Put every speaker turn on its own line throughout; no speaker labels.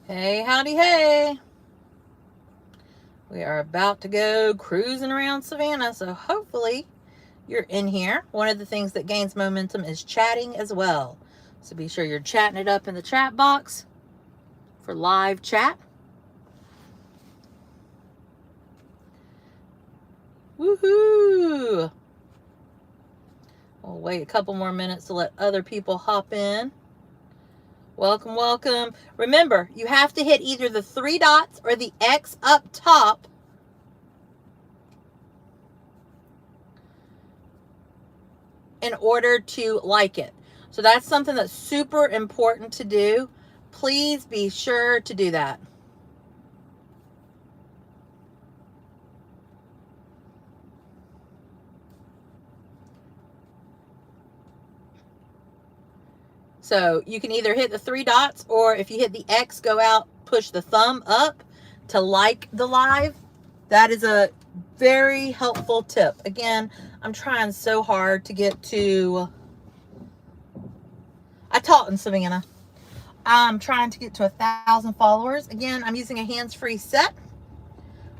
Hey, howdy, hey. We are about to go cruising around Savannah, so hopefully you're in here. One of the things that gains momentum is chatting as well. So be sure you're chatting it up in the chat box for live chat. Woohoo! We'll wait a couple more minutes to let other people hop in. Welcome, welcome. Remember, you have to hit either the three dots or the X up top in order to like it. So that's something that's super important to do. Please be sure to do that. So you can either hit the three dots, or if you hit the X, go out, push the thumb up to like the live. That is a very helpful tip. Again, I'm trying so hard to get to, I taught in Savannah. I'm trying to get to 1,000 followers. Again, I'm using a hands-free set.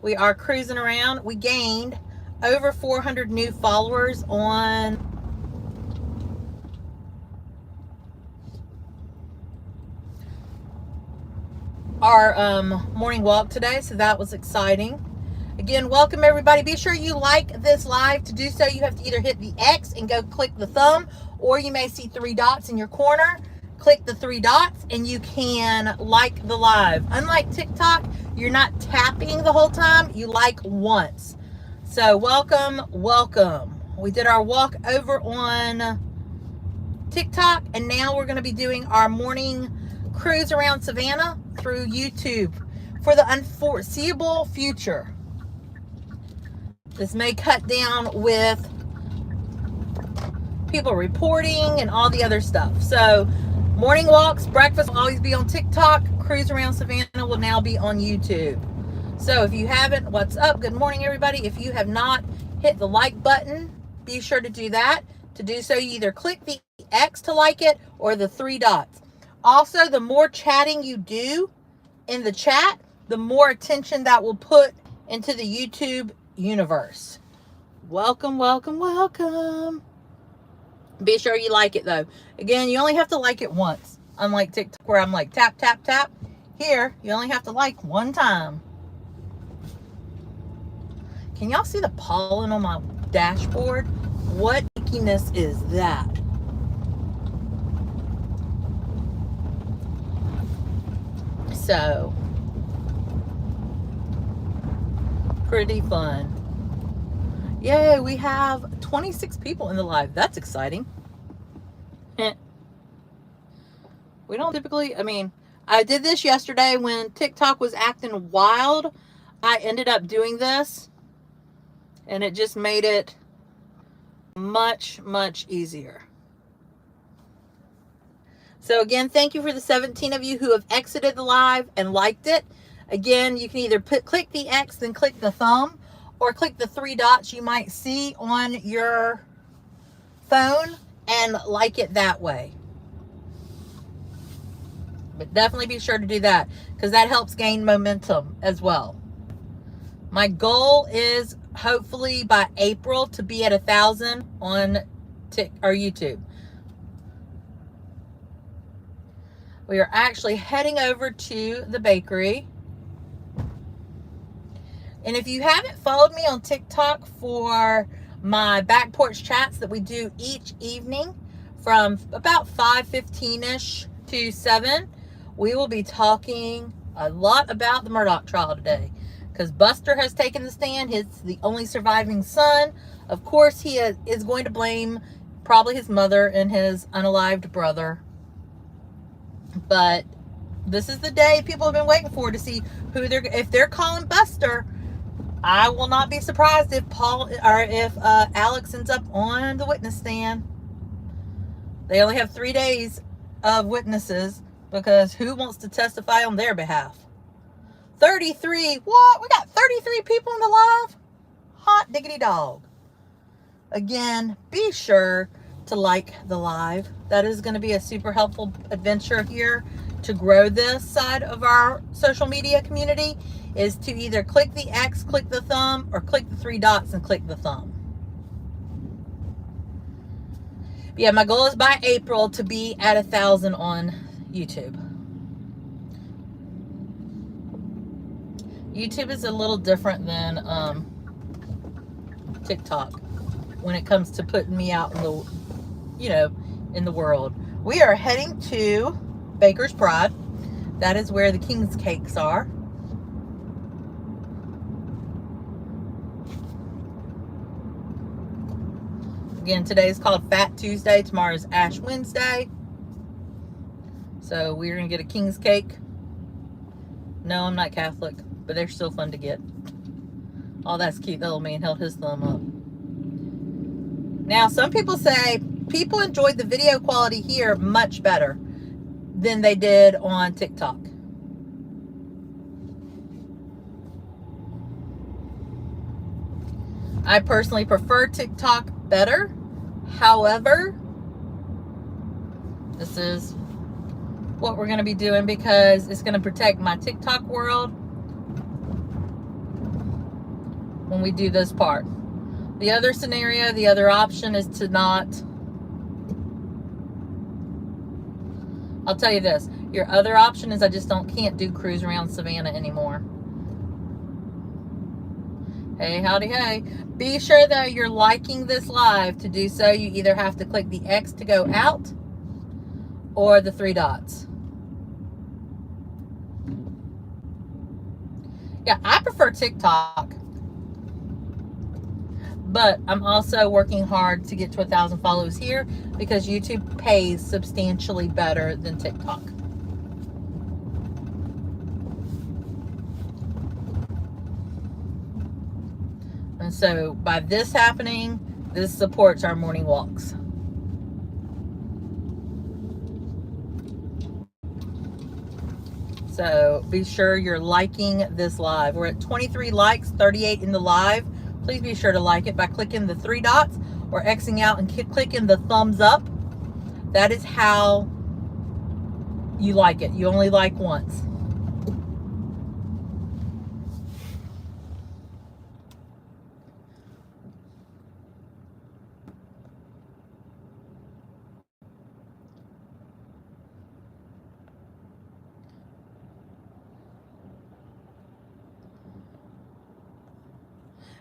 We are cruising around. We gained over 400 new followers on our morning walk today, so that was exciting. Again, welcome everybody. Be sure you like this live. To do so, you have to either hit the X and go click the thumb, or you may see three dots in your corner. Click the three dots and you can like the live. Unlike TikTok, you're not tapping the whole time. You like once. So welcome, welcome. We did our walk over on TikTok, and now we're going to be doing our morning cruise around Savannah through YouTube for the unforeseeable future. This may cut down with people reporting and all the other stuff. So morning walks, breakfast will always be on TikTok. Cruise around Savannah will now be on YouTube. So if you haven't, what's up? Good morning, everybody. If you have not hit the like button, be sure to do that. To do so, you either click the X to like it or the three dots. Also, the more chatting you do in the chat, the more attention that will put into the YouTube universe. Welcome, welcome, welcome. Be sure you like it though. Again, you only have to like it once. Unlike TikTok where I'm like tap, tap, tap. Here, you only have to like one time. Can y'all see the pollen on my dashboard? What ickiness is that? So, pretty fun. Yay, we have 26 people in the live. That's exciting. We don't typically, I did this yesterday when TikTok was acting wild. I ended up doing this, and it just made it much, much easier. So again, thank you for the 17 of you who have exited the live and liked it. Again, you can either click the X, then click the thumb, or click the three dots you might see on your phone and like it that way. But definitely be sure to do that, because that helps gain momentum as well. My goal is hopefully by April to be at 1,000 on YouTube. We are actually heading over to the bakery. And if you haven't followed me on TikTok for my back porch chats that we do each evening from about 5:15ish to 7, we will be talking a lot about the Murdaugh trial today, because Buster has taken the stand. He's the only surviving son. Of course, he is going to blame probably his mother and his unalived brother. But this is the day people have been waiting for, to see who if they're calling Buster. I will not be surprised if Alex ends up on the witness stand. They only have 3 days of witnesses, because who wants to testify on their behalf? 33. What? We got 33 people in the live? Hot diggity dog. Again, be sure to like the live. That is going to be a super helpful adventure here to grow this side of our social media community is to either click the X, click the thumb, or click the 3 dots and click the thumb. But yeah, my goal is by April to be at 1,000 on YouTube. YouTube is a little different than TikTok when it comes to putting me out in the, in the world. We are heading to Baker's Pride. That is where the King's Cakes are. Again, today is called Fat Tuesday. Tomorrow is Ash Wednesday. So we're going to get a King's Cake. No, I'm not Catholic, but they're still fun to get. Oh, that's cute. That little man held his thumb up. Now, some people say people enjoyed the video quality here much better than they did on TikTok. I personally prefer TikTok better. However, this is what we're going to be doing because it's going to protect my TikTok world when we do this part. The other scenario, the other option is to not. I'll tell you this. Your other option is I just can't do Cruise around Savannah anymore. Hey, howdy, hey. Be sure that you're liking this live. To do so, you either have to click the X to go out or the 3 dots. Yeah, I prefer TikTok. But I'm also working hard to get to 1,000 followers here because YouTube pays substantially better than TikTok. And so by this happening, this supports our morning walks. So be sure you're liking this live. We're at 23 likes, 38 in the live. Please be sure to like it by clicking the 3 dots or Xing out and clicking the thumbs up. That is how you like it. You only like once.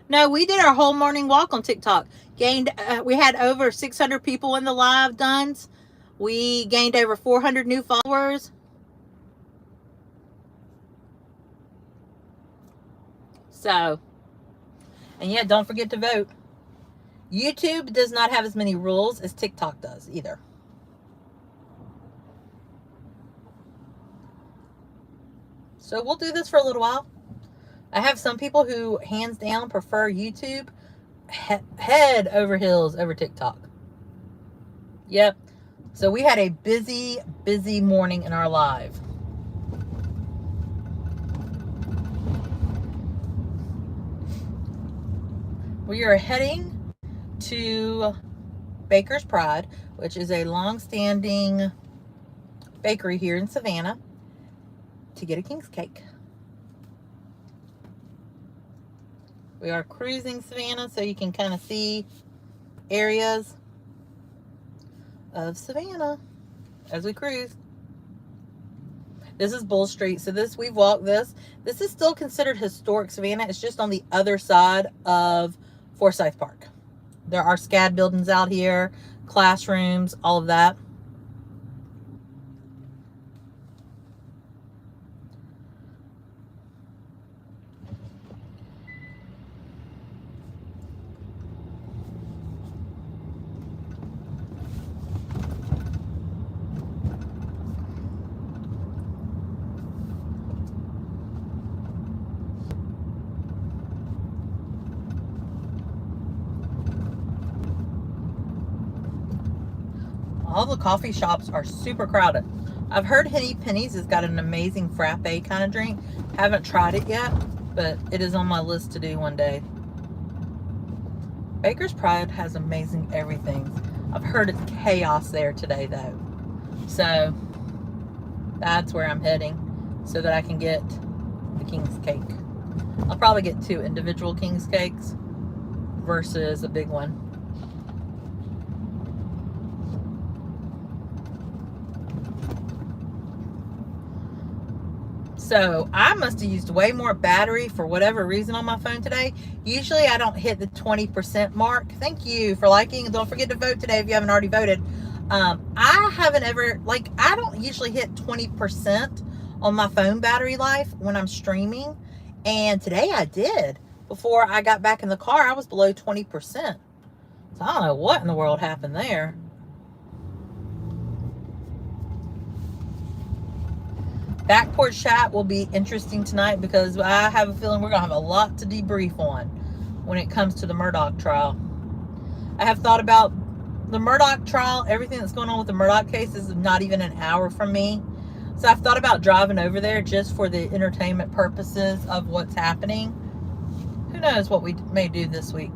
No, we did our whole morning walk on TikTok. We had over 600 people in the live done. We gained over 400 new followers. So, and yeah, don't forget to vote. YouTube does not have as many rules as TikTok does either. So we'll do this for a little while. I have some people who hands down prefer YouTube head over heels over TikTok. Yep. So we had a busy morning in our live. We are heading to Baker's Pride, which is a long-standing bakery here in Savannah, to get a King's Cake. We are cruising Savannah so you can kind of see areas of Savannah as we cruise. This is Bull Street. So we've walked this. This is still considered historic Savannah. It's just on the other side of Forsyth Park. There are SCAD buildings out here, classrooms, all of that. All the coffee shops are super crowded. I've heard Henny Penny's has got an amazing frappe kind of drink. Haven't tried it yet, but it is on my list to do one day. Baker's Pride has amazing everything. I've heard it's chaos there today though. So That's where I'm heading so that I can get the king's cake. I'll probably get 2 individual king's cakes versus a big one. So I must have used way more battery for whatever reason on my phone today. Usually I don't hit the 20% mark. Thank you for liking. Don't forget to vote today if you haven't already voted. I haven't ever, like, I don't usually hit 20% on my phone battery life when I'm streaming. And today I did. Before I got back in the car, I was below 20%. So I don't know what in the world happened there. Back porch chat will be interesting tonight because I have a feeling we're going to have a lot to debrief on when it comes to the Murdaugh trial. I have thought about the Murdaugh trial. Everything that's going on with the Murdaugh case is not even an hour from me. So I've thought about driving over there just for the entertainment purposes of what's happening. Who knows what we may do this week.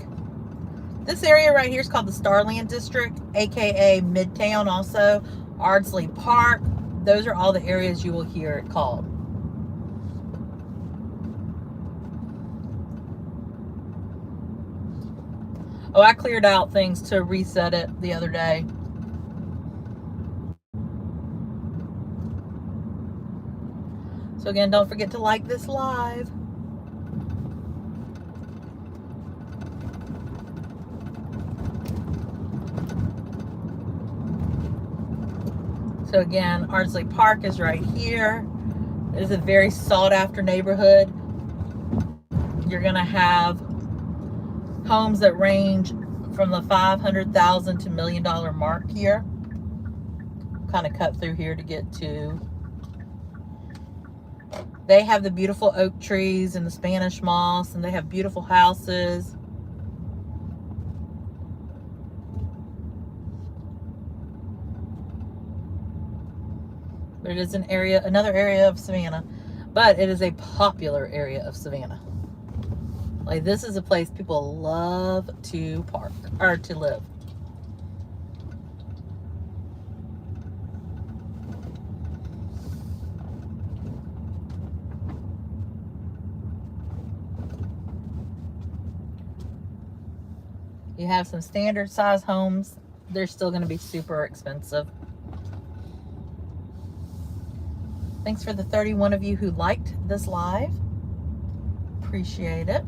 This area right here is called the Starland District, aka Midtown also. Ardsley Park. Those are all the areas you will hear it called. Oh, I cleared out things to reset it the other day. So again, don't forget to like this live. So again, Ardsley Park is right here. It is a very sought after neighborhood. You're gonna have homes that range from the $500,000 to $1 million mark here. Kind of cut through here to get to. They have the beautiful oak trees and the Spanish moss, and they have beautiful houses. It is an area, another area of Savannah, but it is a popular area of Savannah. Like, this is a place people love to park or to live. You have some standard size homes. They're still going to be super expensive. Thanks for the 31 of you who liked this live. Appreciate it.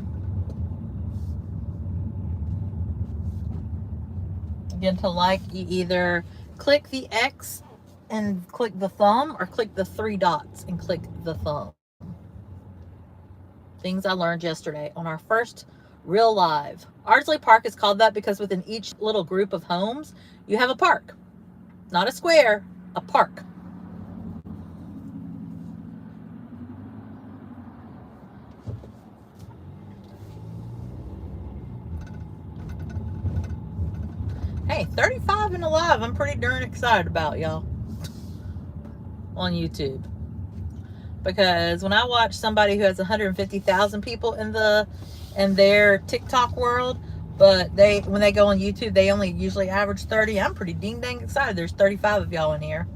Again, to like, you either click the X and click the thumb, or click the 3 dots and click the thumb. Things I learned yesterday on our first real live. Ardsley Park is called that because within each little group of homes, you have a park. Not a square, a park. Hey, 35 and alive, I'm pretty darn excited about, y'all, on YouTube. Because when I watch somebody who has 150,000 people in their TikTok world, but when they go on YouTube, they only usually average 30. I'm pretty dang excited. There's 35 of y'all in here.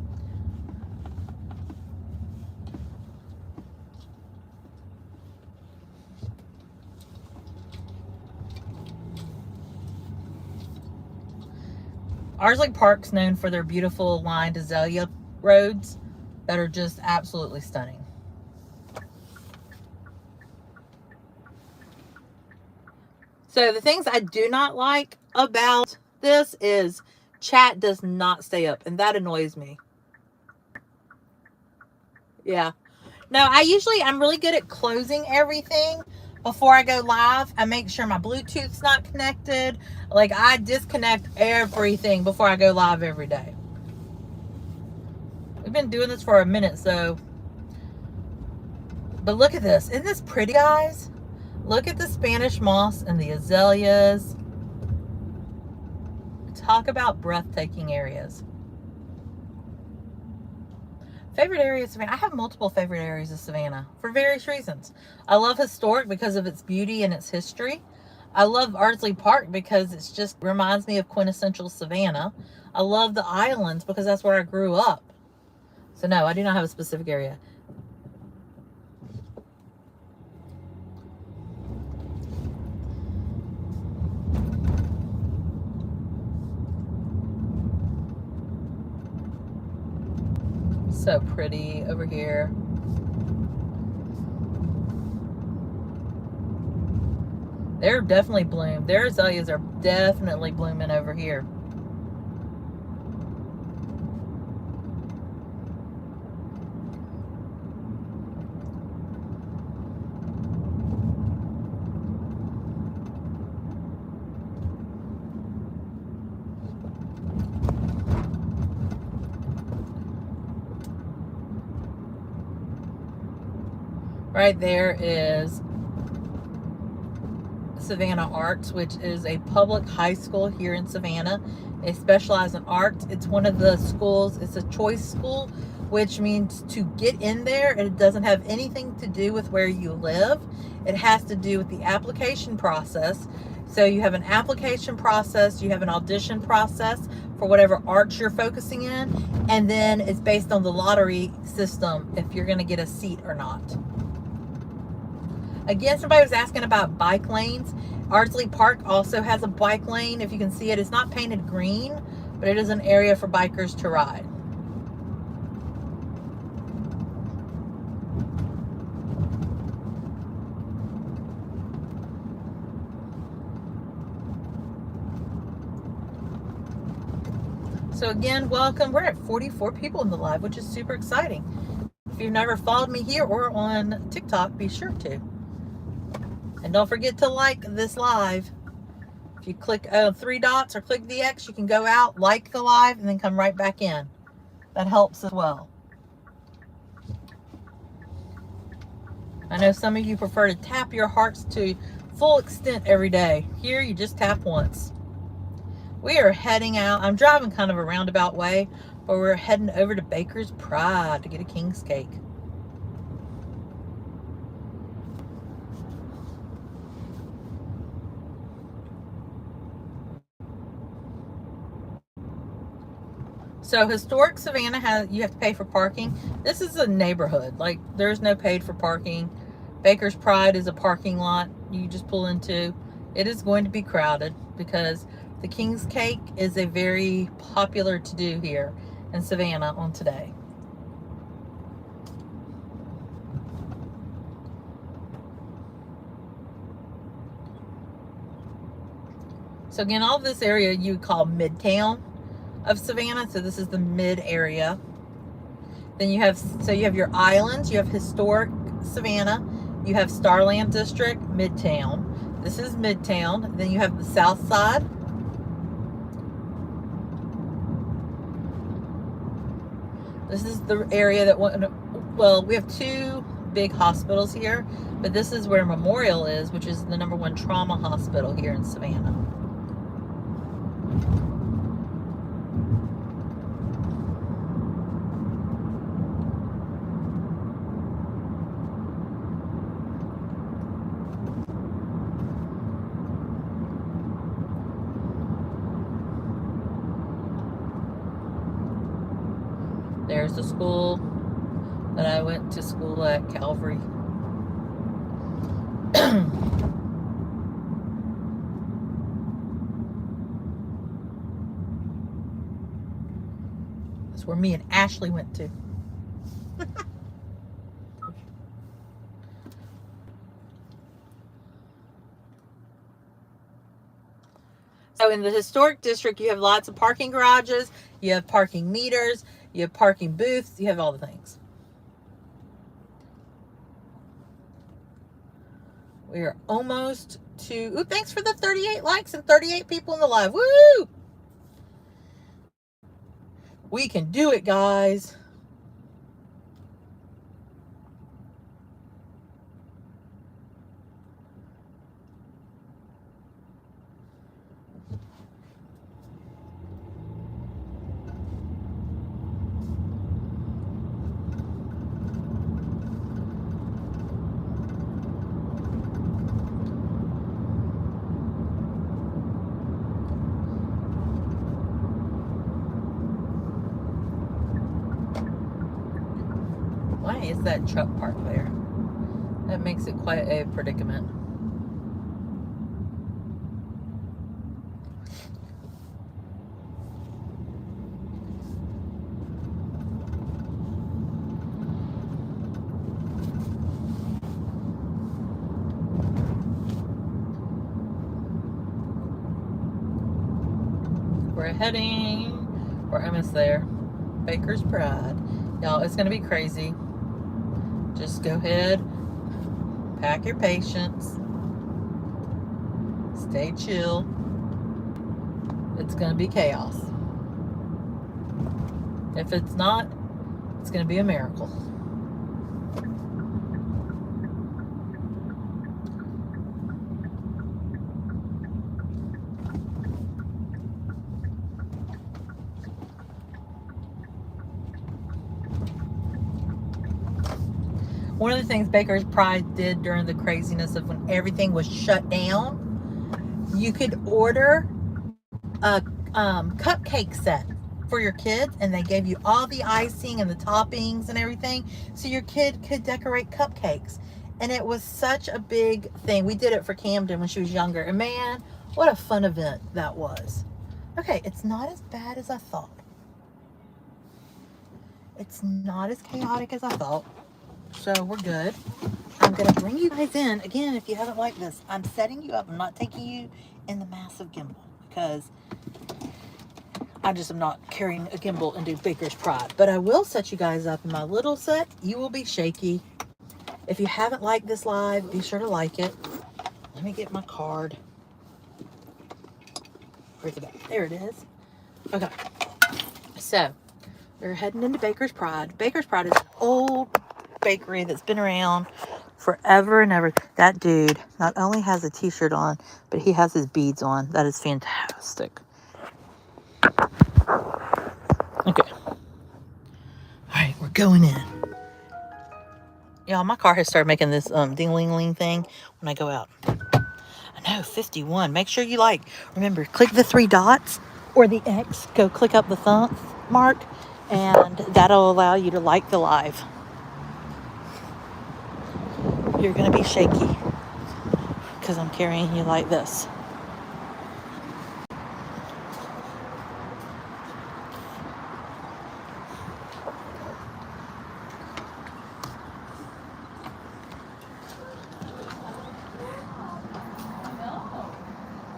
Ardsley Park's known for their beautiful lined azalea roads that are just absolutely stunning. So the things I do not like about this is chat does not stay up, and that annoys me. Yeah. No, I'm really good at closing everything before I go live. I make sure my Bluetooth's not connected. Like, I disconnect everything before I go live every day. We've been doing this for a minute, so. But look at this. Isn't this pretty, guys? Look at the Spanish moss and the azaleas. Talk about breathtaking areas. Favorite areas of Savannah. I have multiple favorite areas of Savannah for various reasons. I love historic because of its beauty and its history. I love Ardsley Park because it just reminds me of quintessential Savannah. I love the islands because that's where I grew up. So no, I do not have a specific area. So pretty over here. They're definitely bloomed. Their azaleas are definitely blooming over here. Right there is Savannah Arts, which is a public high school here in Savannah. They specialize in arts. It's one of the schools, it's a choice school, which means to get in there, it doesn't have anything to do with where you live. It has to do with the application process. So you have an application process, you have an audition process for whatever arts you're focusing in, and then it's based on the lottery system if you're going to get a seat or not. Again, somebody was asking about bike lanes. Ardsley Park also has a bike lane. If you can see it, it's not painted green, but it is an area for bikers to ride. So again, welcome. We're at 44 people in the live, which is super exciting. If you've never followed me here or on TikTok, be sure to. And don't forget to like this live. If you click 3 dots or click the X, you can go out, like the live, and then come right back in. That helps as well. I know some of you prefer to tap your hearts to full extent every day. Here, you just tap once. We are heading out. I'm driving kind of a roundabout way, but we're heading over to Baker's Pride to get a king's cake. So historic Savannah has, you have to pay for parking. This is a neighborhood. Like, there's no paid for parking. Baker's Pride is a parking lot you just pull into. It is going to be crowded because the king's cake is a very popular to do here in Savannah on today. So again, all this area you would call Midtown of Savannah. So this is the mid area. Then you have, so you have your islands, you have historic Savannah, you have Starland District, Midtown. This is Midtown. Then you have the South Side. This is the area that, well, we have 2 big hospitals here, but this is where Memorial is, which is the #1 trauma hospital here in Savannah. There's the school that I went to school at, Calvary. That's where me and Ashley went to. So in the historic district, you have lots of parking garages, you have parking meters, you have parking booths, you have all the things. We are almost to, ooh, thanks for the 38 likes and 38 people in the live. Woo! We can do it, guys. Why is that truck parked there? That makes it quite a predicament. We're almost there. Baker's Pride. Y'all, it's going to be crazy. Just go ahead, pack your patience, stay chill. It's going to be chaos. If it's not, it's going to be a miracle. One of the things Baker's Pride did during the craziness of when everything was shut down, you could order a cupcake set for your kids, and they gave you all the icing and the toppings and everything, so your kid could decorate cupcakes. And it was such a big thing. We did it for Camden when she was younger, and man, what a fun event that was. Okay, it's not as bad as I thought. It's not as chaotic as I thought. So we're good. I'm going to bring you guys in. Again, if you haven't liked this, I'm setting you up. I'm not taking you in the massive gimbal because I just am not carrying a gimbal into Baker's Pride. But I will set you guys up in my little set. You will be shaky. If you haven't liked this live, be sure to like it. Let me get my card. Where's it at? There it is. Okay. So, we're heading into Baker's Pride. Baker's Pride is an old bakery that's been around forever and ever. That dude not only has a t-shirt on, but he has his beads on. That is fantastic. Okay. All right, we're going in. Y'all, my car has started making this ding-ling-ling thing when I go out. I know, 51. Make sure you remember, click the 3 dots or the X. Go click up the thumb mark, and that'll allow you to like the live. You're going to be shaky because I'm carrying you like this.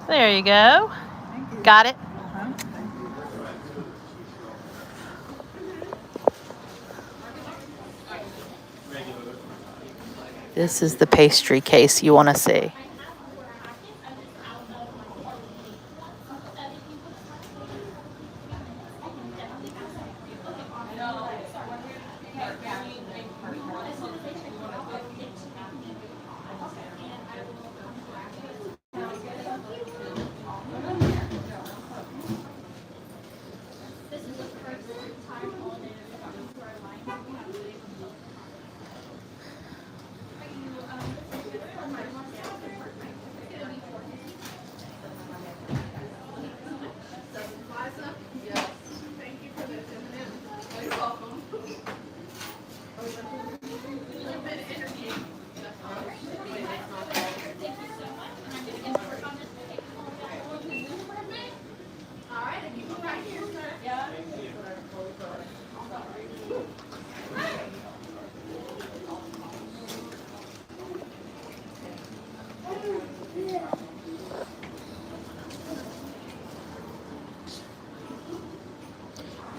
There you go. Got it? This is the pastry case you want to see.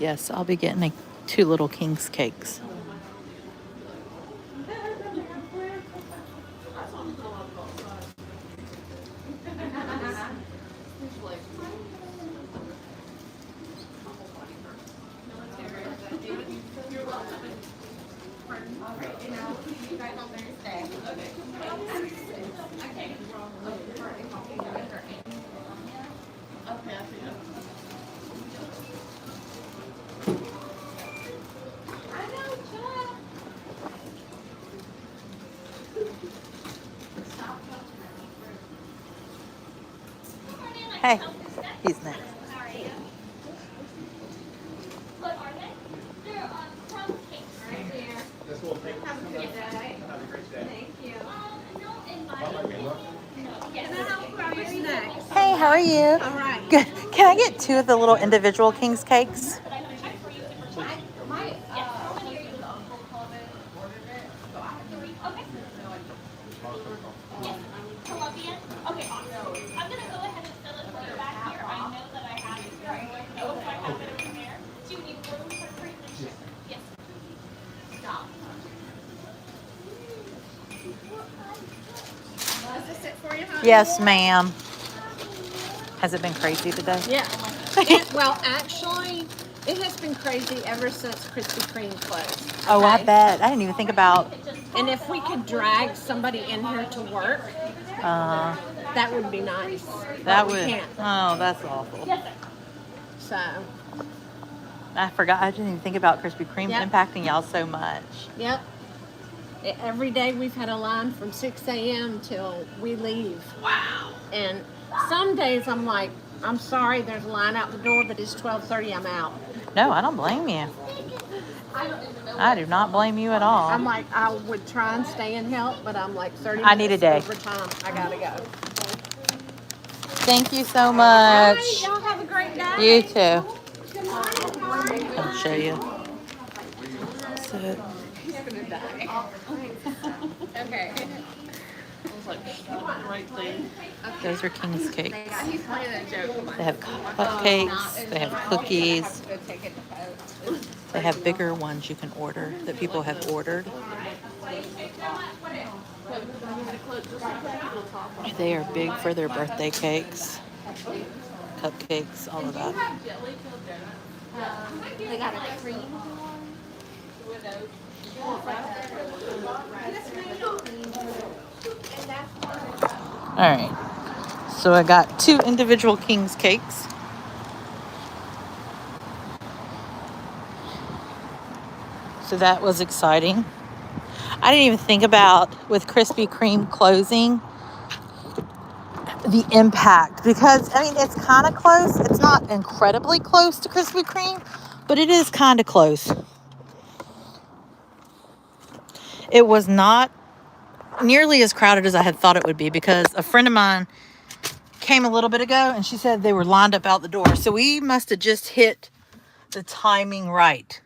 Yes, I'll be getting 2 little King's cakes. Hey, he's next. how are you?
All right.
Good. Can I get 2 of the little individual king's cakes?
Is this it for you, honey?
Yes, ma'am. Has it been crazy today?
Yeah. Well, actually, it has been crazy ever since Krispy Kreme closed.
Oh, I
okay?
bet. I didn't even think about.
And if we could drag somebody in here to work, that would be nice.
That
But we
would.
can't.
Oh, that's awful.
So,
I forgot. I didn't even think about Krispy Kreme
Yep.
impacting y'all so much.
yep. Every day we've had a line from 6 a.m. till we leave.
Wow.
And some days I'm like, I'm sorry, there's a line out the door, but it's 12:30, I'm out.
No, I don't blame you. I do not blame you at all.
I'm like, I would try and stay and help, but I'm like 30
I need a day.
overtime. I gotta go.
Thank you so
All
much.
right, y'all have a great day.
You too.
Good morning.
I'll show you. So,
He's gonna die. Okay.
those are king's cakes.
He's playing that joke.
They have cupcakes. They have cookies. They have bigger ones you can order that people have ordered. They are big for their birthday cakes, cupcakes, all of that.
They got a cream.
All right. So I got 2 individual king's cakes. So that was exciting. I didn't even think about, with Krispy Kreme closing, the impact, because I mean it's kind of close. It's not incredibly close to Krispy Kreme, but it is kind of close. It was not nearly as crowded as I had thought it would be, because a friend of mine came a little bit ago and she said they were lined up out the door. So we must have just hit the timing right.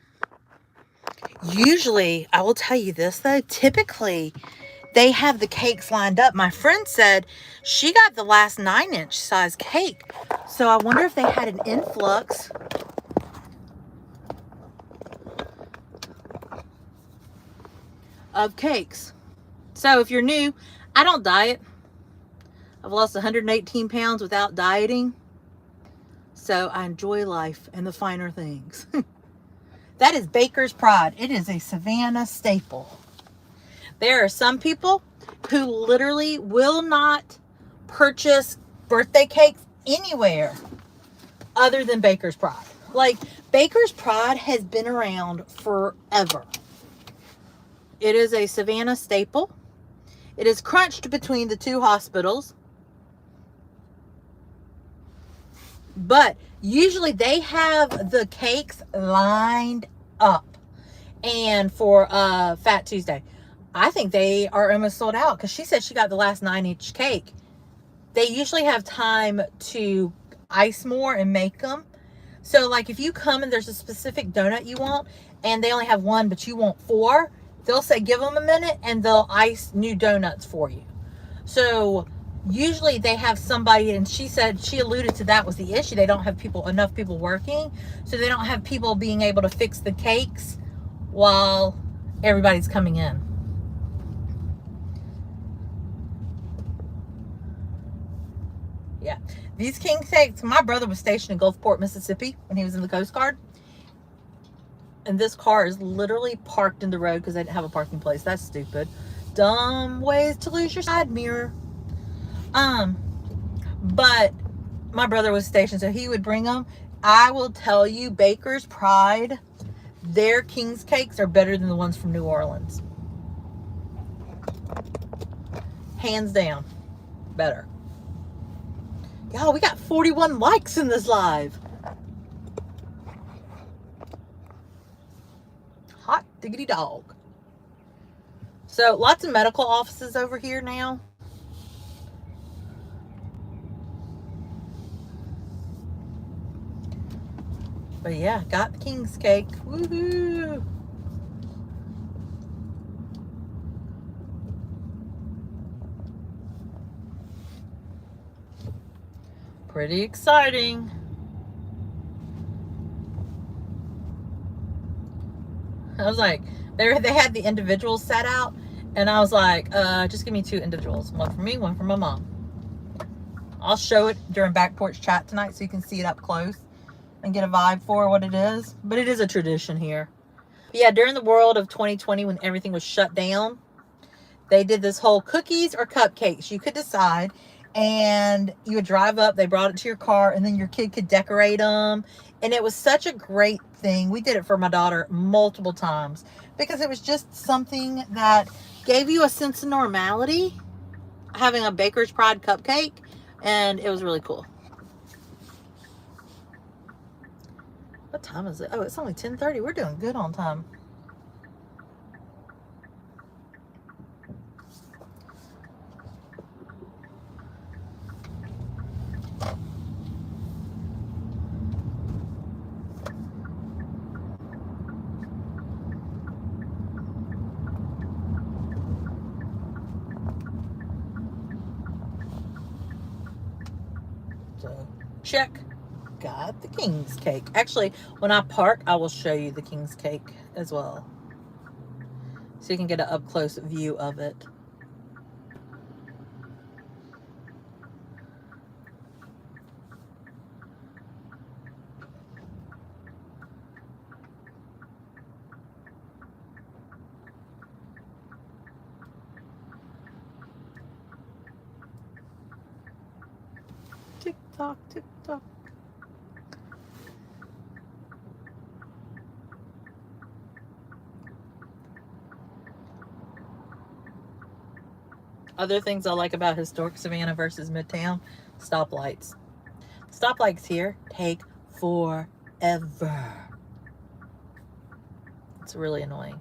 Usually, I will tell you this though, typically they have the cakes lined up. My friend said she got the last 9-inch size cake. So I wonder if they had an influx of cakes. So if you're new, I don't diet. I've lost 118 pounds without dieting. So I enjoy life and the finer things. That is Baker's Pride. It is a Savannah staple. There are some people who literally will not purchase birthday cakes anywhere other than Baker's Pride. Like, Baker's Pride has been around forever. It is a Savannah staple. It is crunched between the 2 hospitals. But usually they have the cakes lined up. And for Fat Tuesday, I think they are almost sold out, because she said she got the last 9-inch cake. They usually have time to ice more and make them. So like if you come and there's a specific donut you want and they only have 1 but you want 4, they'll say give them a minute and they'll ice new donuts for you. So usually they have somebody, and she said, she alluded to that was the issue. They don't have enough people working, so they don't have people being able to fix the cakes while everybody's coming in. Yeah, these king cakes, my brother was stationed in Gulfport, Mississippi when he was in the Coast Guard, and this car is literally parked in the road because they didn't have a parking place. That's stupid. Dumb ways to lose your side mirror. But my brother was stationed, so he would bring them. I will tell you, Baker's Pride, their king's cakes are better than the ones from New Orleans. Hands down, better. Y'all, we got 41 likes in this live. Hot diggity dog. So lots of medical offices over here now. But yeah, got the king's cake. Woohoo! Pretty exciting. I was like, they had the individuals set out, and I was like, just give me 2 individuals. One for me, one for my mom. I'll show it during back porch chat tonight so you can see it up close and get a vibe for what it is. But it is a tradition here. But yeah, during the world of 2020 when everything was shut down, they did this whole cookies or cupcakes. You could decide. And you would drive up, they brought it to your car, and then your kid could decorate them. And it was such a great thing. We did it for my daughter multiple times because it was just something that gave you a sense of normality, having a Baker's Pride cupcake, and it was really cool. What time is it? Oh, it's only 10:30. We're doing good on time. So, check. Got the king's cake. Actually, when I park, I will show you the king's cake as well, so you can get an up-close view of it. Tick tock, tick tock. Other things I like about historic Savannah versus Midtown: stoplights. Stoplights here take forever. It's really annoying.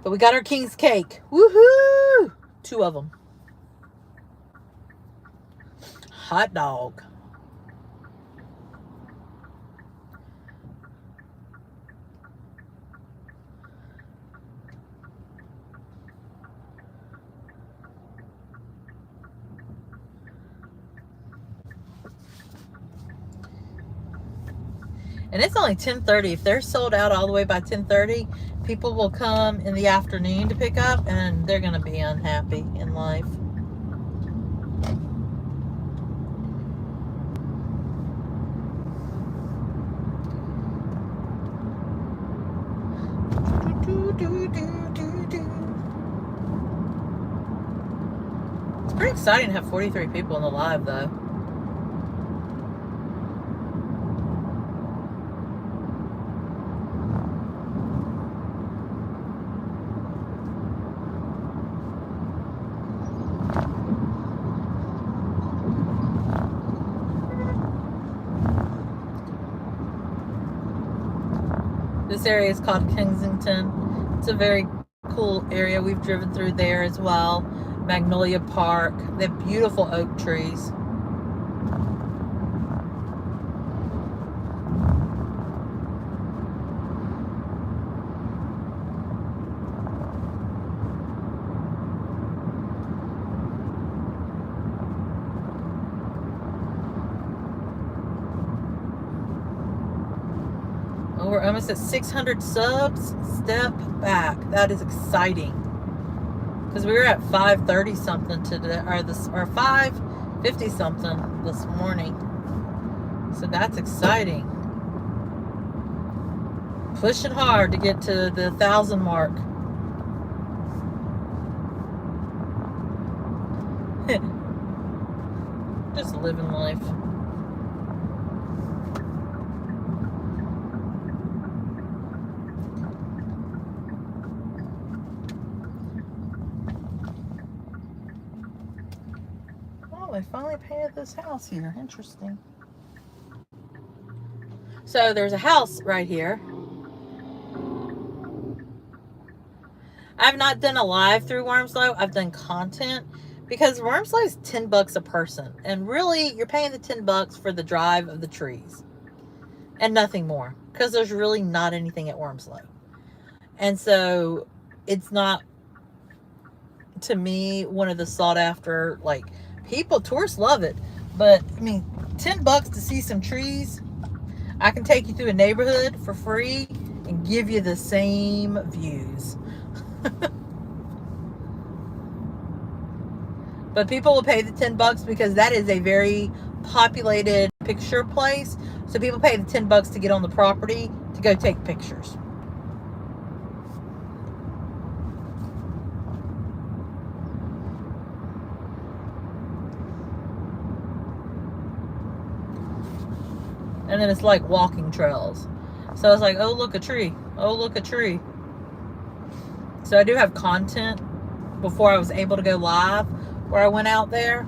But we got our king's cake. Woohoo! 2 of them. Hot dog. And it's only 10:30. If they're sold out all the way by 10:30, people will come in the afternoon to pick up, and they're going to be unhappy in life. It's pretty exciting to have 43 people in the live, though. This area is called Kensington. It's a very cool area. We've driven through there as well. Magnolia Park. They have beautiful oak trees. Oh, we're almost at 600 subs. Step back. That is exciting. Because we were at 530 something today, or 550 something this morning. So that's exciting. Pushing hard to get to the 1,000 mark. Just living life. They finally painted this house here. Interesting. So there's a house right here. I've not done a live through Wormslow. I've done content because Wormslow is $10 a person, and really you're paying the $10 for the drive of the trees. and nothing more, because there's really not anything at Wormsley. And so it's not, to me, one of the sought after, like, people, tourists love it. But I mean, $10 to see some trees. I can take you through a neighborhood for free and give you the same views. But people will pay the $10 because that is a very populated picture place. So people pay the $10 to get on the property to go take pictures. And then it's like walking trails. So it's like, oh, look, a tree. Oh, look, a tree. So I do have content before I was able to go live where I went out there.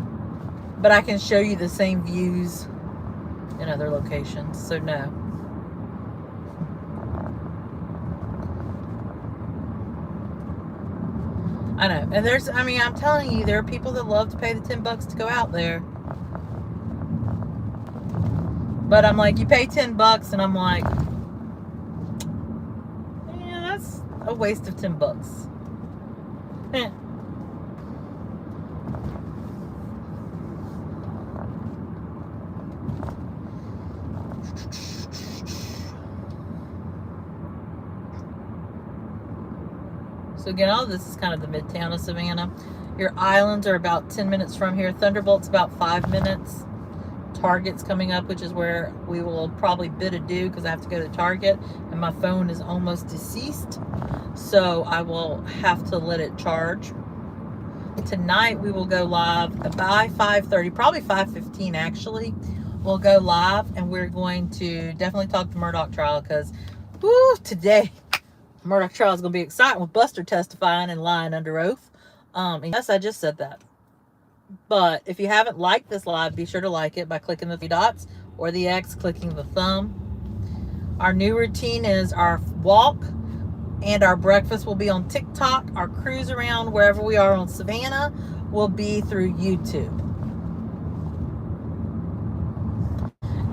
But I can show you the same views in other locations. So no. I know. And there's, I mean, I'm telling you, there are people that love to pay the $10 to go out there. But I'm like, you pay $10 and I'm like, yeah, that's a waste of $10. Eh. So again, all of this is kind of the midtown of Savannah. Your islands are about 10 minutes from here. Thunderbolt's about 5 minutes. Target's coming up, which is where we will probably bid adieu because I have to go to Target and my phone is almost deceased. So I will have to let it charge. Tonight we will go live by 5:30, probably 5:15 actually. We'll go live and we're going to definitely talk the Murdoch trial because, whoo, today Murdoch trial is going to be exciting with Buster testifying and lying under oath. Yes, I just said that. But if you haven't liked this live, be sure to like it by clicking the 3 dots or the X, clicking the thumb. Our new routine is our walk and our breakfast will be on TikTok. Our cruise around wherever we are on Savannah will be through YouTube.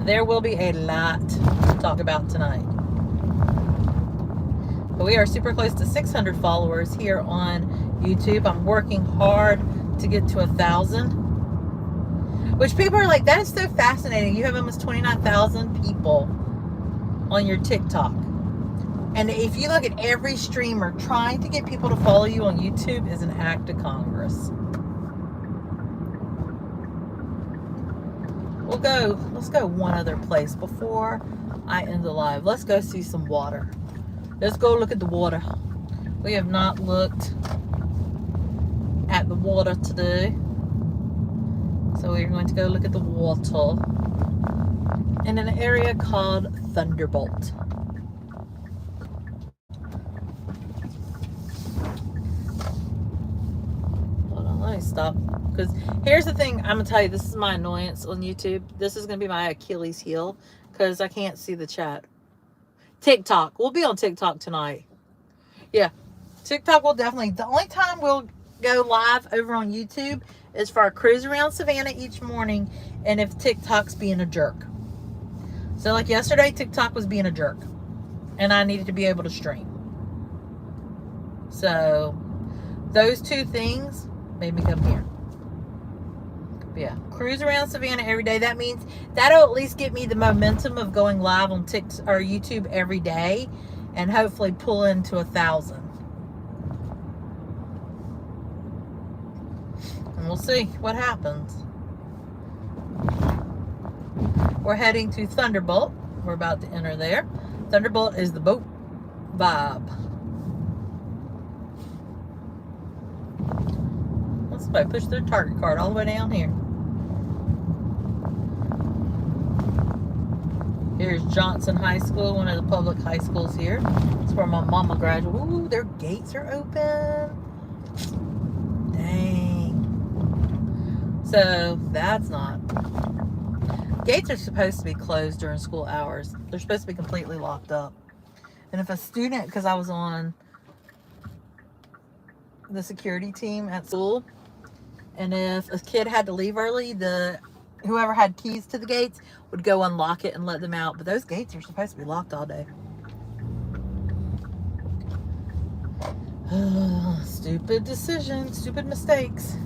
There will be a lot to talk about tonight. But we are super close to 600 followers here on YouTube. I'm working hard to get to 1,000, which people are like, that is so fascinating. You have almost 29,000 people on your TikTok. And if you look at every streamer, trying to get people to follow you on YouTube is an act of Congress. Let's go one other place before I end the live. Let's go see some water. Let's go look at the water. We have not looked at the water today. So we're going to go look at the water in an area called Thunderbolt. Hold on, let me stop. Because here's the thing, I'm going to tell you, this is my annoyance on YouTube. This is going to be my Achilles heel because I can't see the chat. TikTok. We'll be on TikTok tonight. Yeah. TikTok will definitely. The only time we'll go live over on YouTube is for our cruise around Savannah each morning and if TikTok's being a jerk. So like yesterday, TikTok was being a jerk and I needed to be able to stream. So those two things made me come here. But yeah, cruise around Savannah every day. That means that'll at least get me the momentum of going live on TikTok or YouTube every day and hopefully pull into 1,000. And we'll see what happens. We're heading to Thunderbolt. We're about to enter there. Thunderbolt is the boat vibe. Somebody pushed their Target card all the way down here. Here's Johnson High School, one of the public high schools here. It's where my mama graduated. Ooh, their gates are open. Dang. So that's not. Gates are supposed to be closed during school hours. They're supposed to be completely locked up. And if a student, because I was on the security team at school, and if a kid had to leave early, the whoever had keys to the gates would go unlock it and let them out. But those gates are supposed to be locked all day. Stupid decisions, stupid mistakes.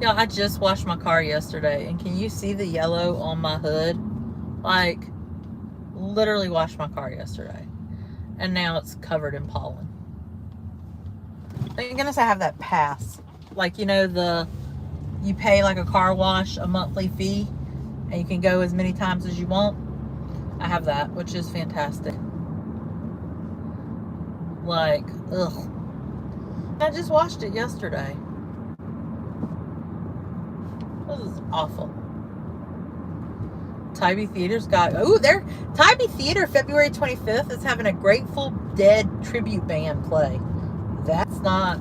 Yeah, I just washed my car yesterday, and can you see the yellow on my hood? Like, literally washed my car yesterday, and now it's covered in pollen. Thank goodness I have that pass. Like, you know, you pay like a car wash, a monthly fee, and you can go as many times as you want. I have that, which is fantastic. Like, ugh. I just washed it yesterday. This is awful. Tybee Theater's got, Tybee Theater February 25th is having a Grateful Dead tribute band play. That's not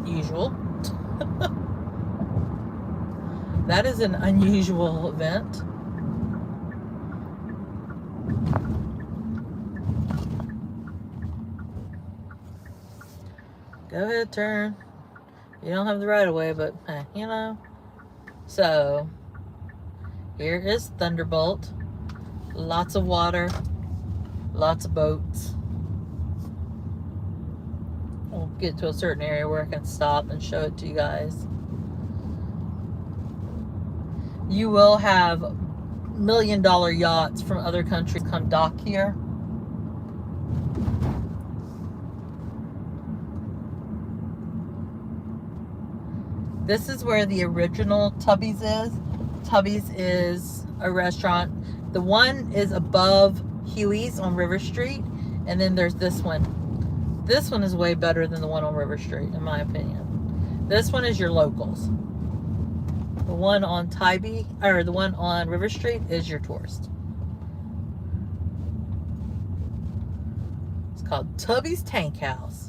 usual. That is an unusual event. Go ahead, turn. You don't have the right of way, but you know. So, here is Thunderbolt. Lots of water. Lots of boats. We'll get to a certain area where I can stop and show it to you guys. You will have $1 million yachts from other countries come dock here. This is where the original Tubby's is. Tubby's is a restaurant. The one is above Huey's on River Street, and then there's this one. This one is way better than the one on River Street, in my opinion. This one is your locals. The one on Tybee, or the one on River Street, is your tourist. It's called Tubby's Tank House.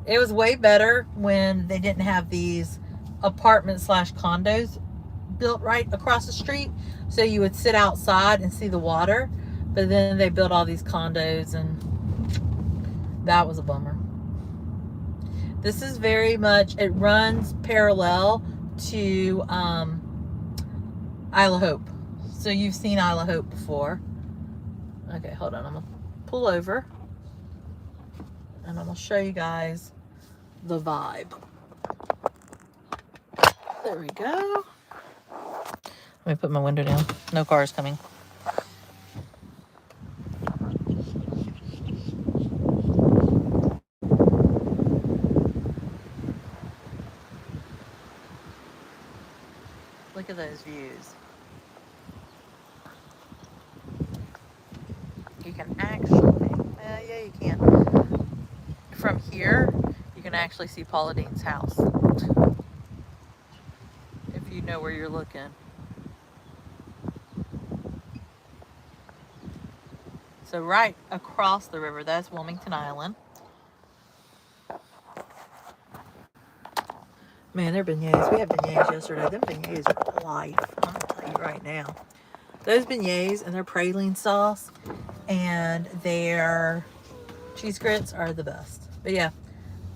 It was way better when they didn't have these apartment/condos built right across the street. So you would sit outside and see the water. But then they built all these condos, and that was a bummer. This is very much, it runs parallel to Isle of Hope. So you've seen Isle of Hope before. Okay, hold on. I'm going to pull over. And I'm going to show you guys the vibe. There we go. Let me put my window down. No cars coming. Look at those views. You can actually, yeah, you can. From here, you can actually see Paula Dean's house. If you know where you're looking. So right across the river, that's Wilmington Island. Man, they're beignets. We had beignets yesterday. Them beignets are life. I'm going to tell you right now. Those beignets and their praline sauce and their cheese grits are the best. But yeah,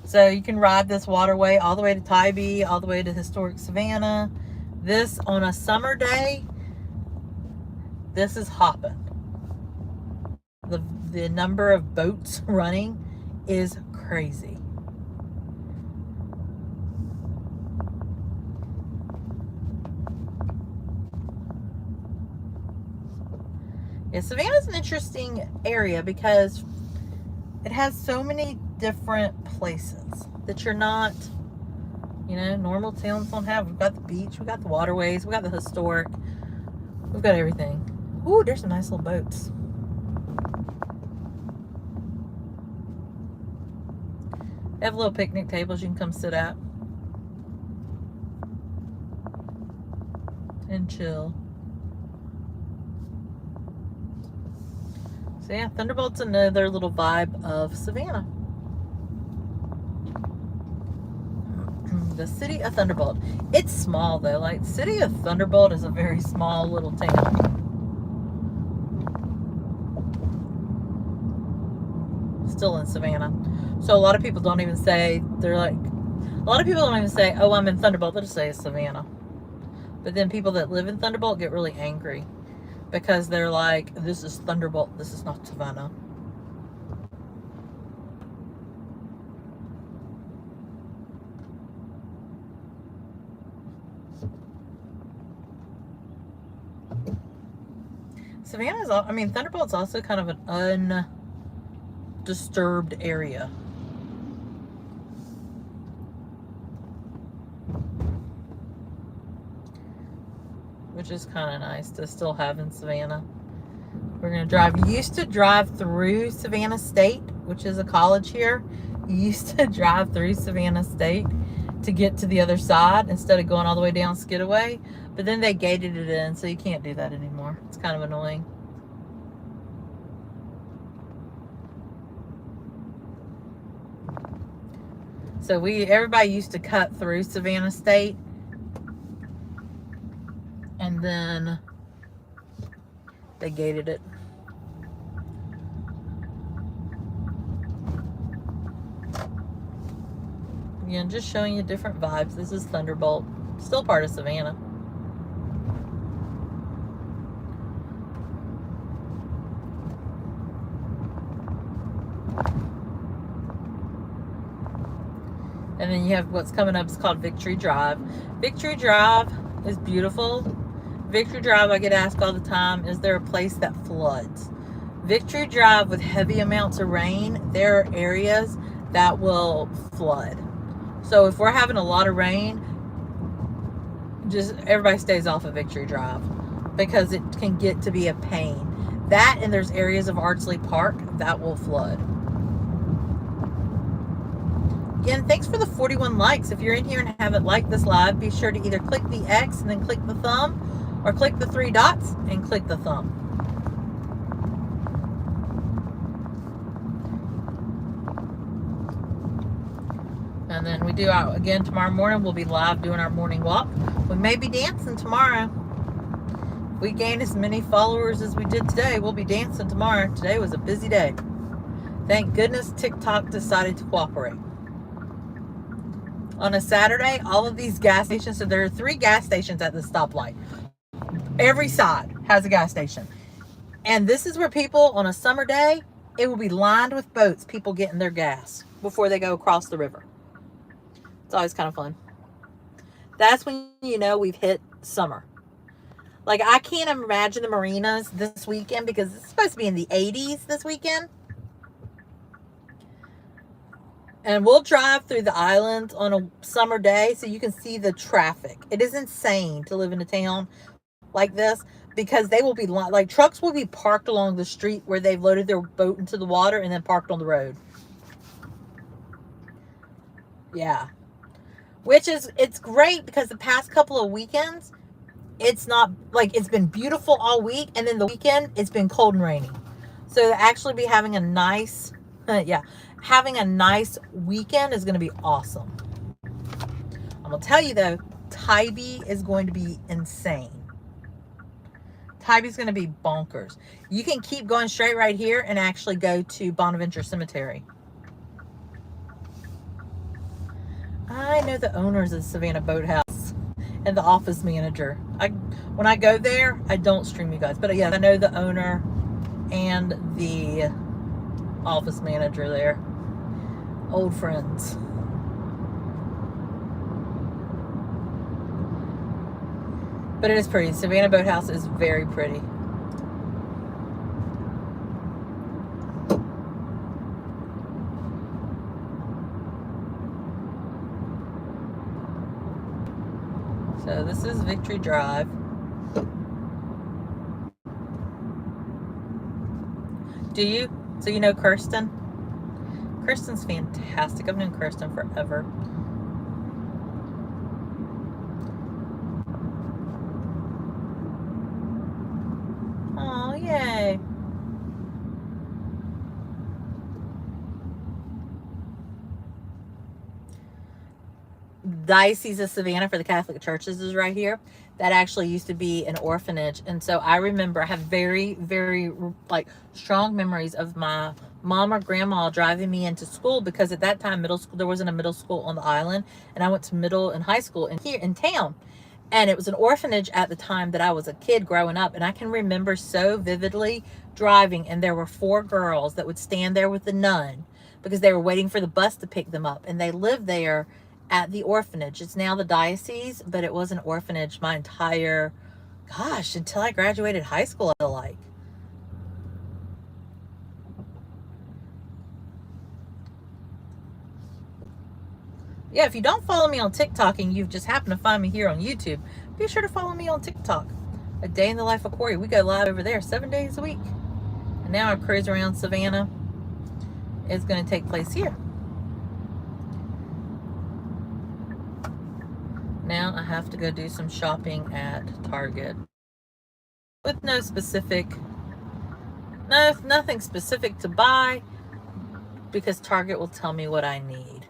so you can ride this waterway all the way to Tybee, all the way to historic Savannah. This, on a summer day, this is hopping. The number of boats running is crazy. Yeah, Savannah's an interesting area because it has so many different places that you're not, you know, normal towns don't have. We've got the beach, we've got the waterways, we've got the historic, we've got everything. Ooh, there's some nice little boats. They have little picnic tables you can come sit at and chill. So yeah, Thunderbolt's another little vibe of Savannah. The city of Thunderbolt. It's small though. Like, city of Thunderbolt is a very small little town. still in Savannah. So a lot of people don't even say, they're like, a lot of people don't even say, oh, I'm in Thunderbolt. They'll just say it's Savannah. But then people that live in Thunderbolt get really angry because they're like, this is Thunderbolt, this is not Savannah. Savannah's, I mean, Thunderbolt's also kind of an undisturbed area. Which is kind of nice to still have in Savannah. We're going to drive. You used to drive through Savannah State, which is a college here. You used to drive through Savannah State to get to the other side instead of going all the way down Skidaway. But then they gated it in, so you can't do that anymore. It's kind of annoying. So everybody used to cut through Savannah State, and then they gated it. Again, just showing you different vibes. This is Thunderbolt, still part of Savannah. And then you have what's coming up. It's called Victory Drive. Victory Drive is beautiful. Victory Drive, I get asked all the time, is there a place that floods? Victory Drive, with heavy amounts of rain, there are areas that will flood. So if we're having a lot of rain, just everybody stays off of Victory Drive because it can get to be a pain. That, and there's areas of Ardsley Park that will flood. Again, thanks for the 41 likes. If you're in here and haven't liked this live, be sure to either click the X and then click the thumb, or click the 3 dots and click the thumb. And then we do out again tomorrow morning. We'll be live doing our morning walk. We may be dancing tomorrow. If we gain as many followers as we did today, we'll be dancing tomorrow. Today was a busy day. Thank goodness TikTok decided to cooperate. On a Saturday, all of these gas stations, so there are 3 gas stations at the stoplight. Every side has a gas station. And this is where people, on a summer day, it will be lined with boats, people getting their gas before they go across the river. It's always kind of fun. That's when you know we've hit summer. Like, I can't imagine the marinas this weekend because it's supposed to be in the 80s this weekend. And we'll drive through the island on a summer day so you can see the traffic. It is insane to live in a town like this because they will be, like, trucks will be parked along the street where they've loaded their boat into the water and then parked on the road. Yeah. Which is, it's great because the past couple of weekends, it's not, like, it's been beautiful all week, and then the weekend, it's been cold and rainy. So to actually be having a nice, having a nice weekend is going to be awesome. I'm going to tell you, though, Tybee is going to be insane. Tybee's going to be bonkers. You can keep going straight right here and actually go to Bonaventure Cemetery. I know the owners of Savannah Boathouse and the office manager. When I go there, I don't stream you guys. But yeah, I know the owner and the office manager there. Old friends. But it is pretty. Savannah Boathouse is very pretty. So this is Victory Drive. Do you? So you know Kirsten? Kirsten's fantastic. I've known Kirsten forever. Oh, yay. Diocese of Savannah for the Catholic churches is right here. That actually used to be an orphanage. And so I remember, I have very, very like strong memories of my mom or grandma driving me into school, because at that time, middle school, there wasn't a middle school on the island. And I went to middle and high school in here in town. And it was an orphanage at the time that I was a kid growing up. And I can remember so vividly driving, and there were 4 girls that would stand there with the nun because they were waiting for the bus to pick them up. And they lived there at the orphanage. It's now the diocese, but it was an orphanage my entire, gosh, until I graduated high school, I feel like. Yeah, if you don't follow me on TikTok and you've just happened to find me here on YouTube, be sure to follow me on TikTok. A Day in the Life of Korri. We go live over there 7 days a week. And now our cruise around Savannah is going to take place here. Now I have to go do some shopping at Target with nothing specific to buy, because Target will tell me what I need.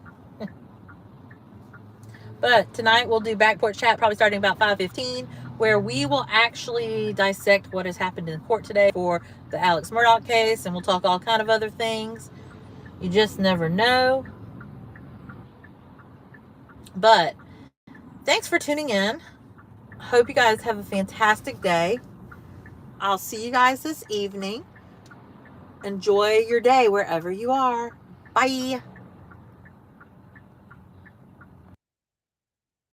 But tonight we'll do back porch chat, probably starting about 5:15, where we will actually dissect what has happened in court today for the Alex Murdaugh case, and we'll talk all kind of other things. You just never know. But thanks for tuning in. Hope you guys have a fantastic day. I'll see you guys this evening. Enjoy your day wherever you are. Bye.